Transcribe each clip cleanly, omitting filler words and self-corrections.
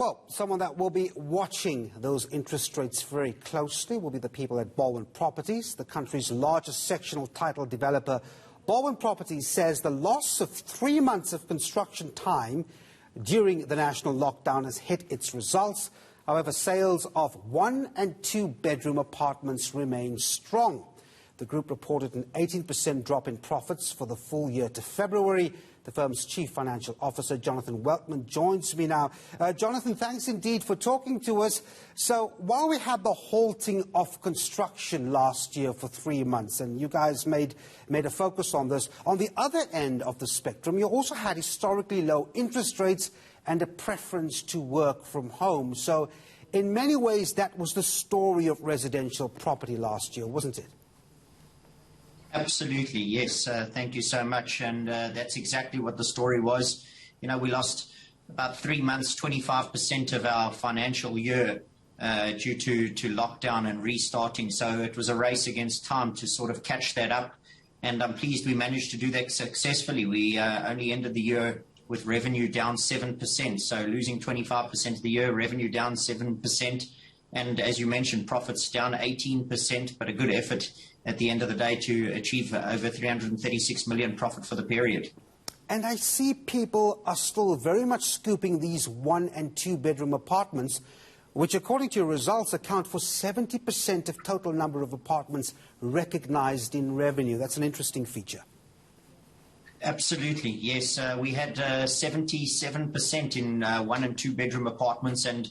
Well, someone that will be watching those interest rates very closely will be the people at Balwin Properties, the country's largest sectional title developer. Balwin Properties says the loss of 3 months of construction time during the national lockdown has hit its results. However, sales of 1 and 2 bedroom apartments remain strong. The group reported an 18% drop in profits for the full year to February. The firm's Chief Financial Officer, Jonathan Weltman, joins me now. Jonathan, thanks indeed for talking to us. So while we had the halting of construction last year for 3 months, and you guys made a focus on this, on the other end of the spectrum, you also had historically low interest rates and a preference to work from home. So in many ways, that was the story of residential property last year, wasn't it? Absolutely, yes. Thank you so much. And that's exactly what the story was. You know, we lost about 3 months, 25% of our financial year due to lockdown and restarting. So it was a race against time to sort of catch that up. And I'm pleased we managed to do that successfully. We only ended the year with revenue down 7%. So losing 25% of the year, revenue down 7%. And as you mentioned, profits down 18%, but a good effort at the end of the day to achieve over 336 million profit for the period. And I see people are still very much scooping these 1 and 2 bedroom apartments, which according to your results account for 70% of total number of apartments recognized in revenue. That's an interesting feature. Absolutely, yes. We had 77% in 1 and 2 bedroom apartments, and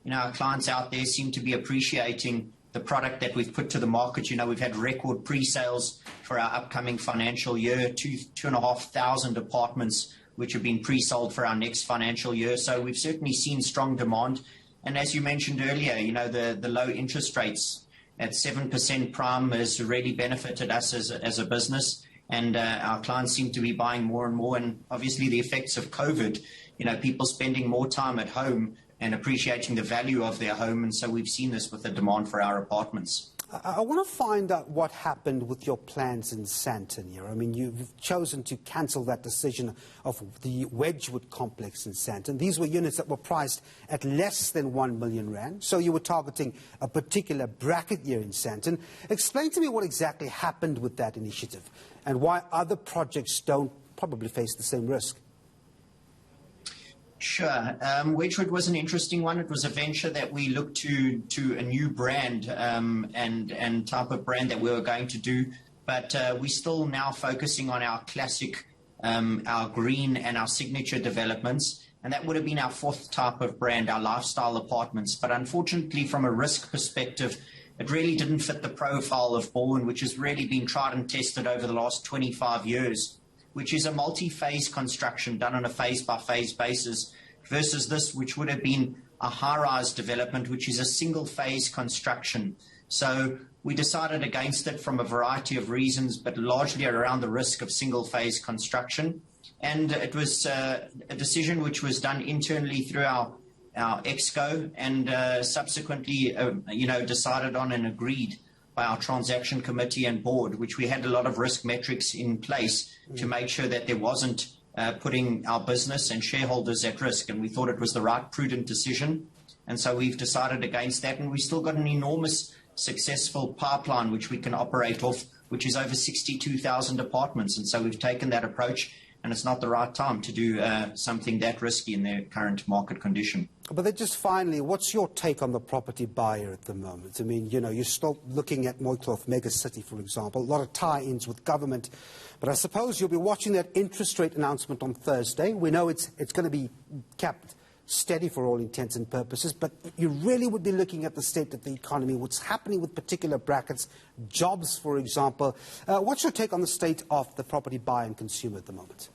you know, our clients out there seem to be appreciating the product that we've put to the market. You know, we've had record pre-sales for our upcoming financial year, 2,500 apartments which have been pre-sold for our next financial year. So we've certainly seen strong demand. And as you mentioned earlier, you know, the low interest rates at 7% prime has really benefited us as a business. And our clients seem to be buying more and more. And obviously the effects of COVID, you know, people spending more time at home and appreciating the value of their home. And so we've seen this with the demand for our apartments. I want to find out what happened with your plans in Sandton here. I mean, you've chosen to cancel that decision of the Wedgwood complex in Sandton. These were units that were priced at less than 1 million rand. So you were targeting a particular bracket here in Sandton. Explain to me what exactly happened with that initiative and why other projects don't probably face the same risk. Sure. Wedgwood was an interesting one. It was a venture that we looked to a new brand and type of brand that we were going to do. But we're still now focusing on our classic, our green and our signature developments. And that would have been our 4th type of brand, our lifestyle apartments. But unfortunately, from a risk perspective, it really didn't fit the profile of Balwin, which has really been tried and tested over the last 25 years. Which is a multi-phase construction done on a phase-by-phase basis, versus this, which would have been a high-rise development, which is a single-phase construction. So we decided against it from a variety of reasons, but largely around the risk of single-phase construction. And it was a decision which was done internally through our EXCO, and subsequently, you know, decided on and agreed by our transaction committee and board, which we had a lot of risk metrics in place to make sure that there wasn't putting our business and shareholders at risk. And we thought it was the right, prudent decision. And so we've decided against that. And we've still got an enormous successful pipeline which we can operate off, which is over 62,000 apartments. And so we've taken that approach. And it's not the right time to do something that risky in the current market condition. But then just finally, what's your take on the property buyer at the moment? I mean, you know, you're still looking at Moycloth Mega City, for example, a lot of tie-ins with government. But I suppose you'll be watching that interest rate announcement on Thursday. We know it's going to be kept steady for all intents and purposes, but you really would be looking at the state of the economy, what's happening with particular brackets, jobs, for example. What's your take on the state of the property buyer and consumer at the moment?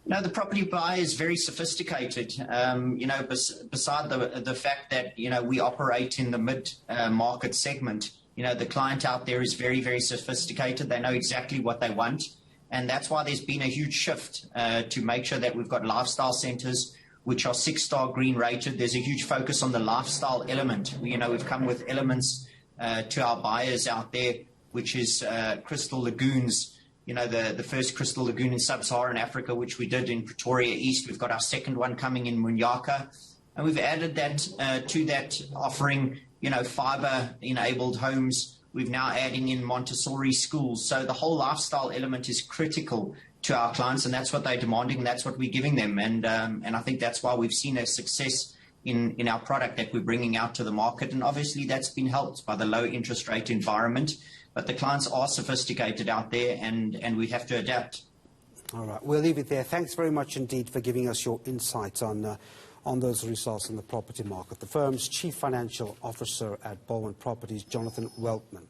No, the property buyer is very sophisticated. You know, beside the fact that, you know, we operate in the mid-market segment, you know, the client out there is very, very sophisticated. They know exactly what they want. And that's why there's been a huge shift to make sure that we've got lifestyle centers, which are 6-star green rated. There's a huge focus on the lifestyle element. You know, we've come with elements to our buyers out there, which is crystal lagoons, the first Crystal Lagoon in Sub-Saharan Africa, which we did in Pretoria East. We've got our second one coming in Munyaka. And we've added that to that offering, fiber-enabled homes. We've now adding in Montessori schools. So the whole lifestyle element is critical to our clients, and that's what they're demanding, and that's what we're giving them. And I think that's why we've seen a success in our product that we're bringing out to the market. And obviously that's been helped by the low interest rate environment. But the clients are sophisticated out there, and we have to adapt. All right, we'll leave it there. Thanks very much indeed for giving us your insights on those results in the property market. The firm's Chief Financial Officer at Balwin Properties, Jonathan Weltman.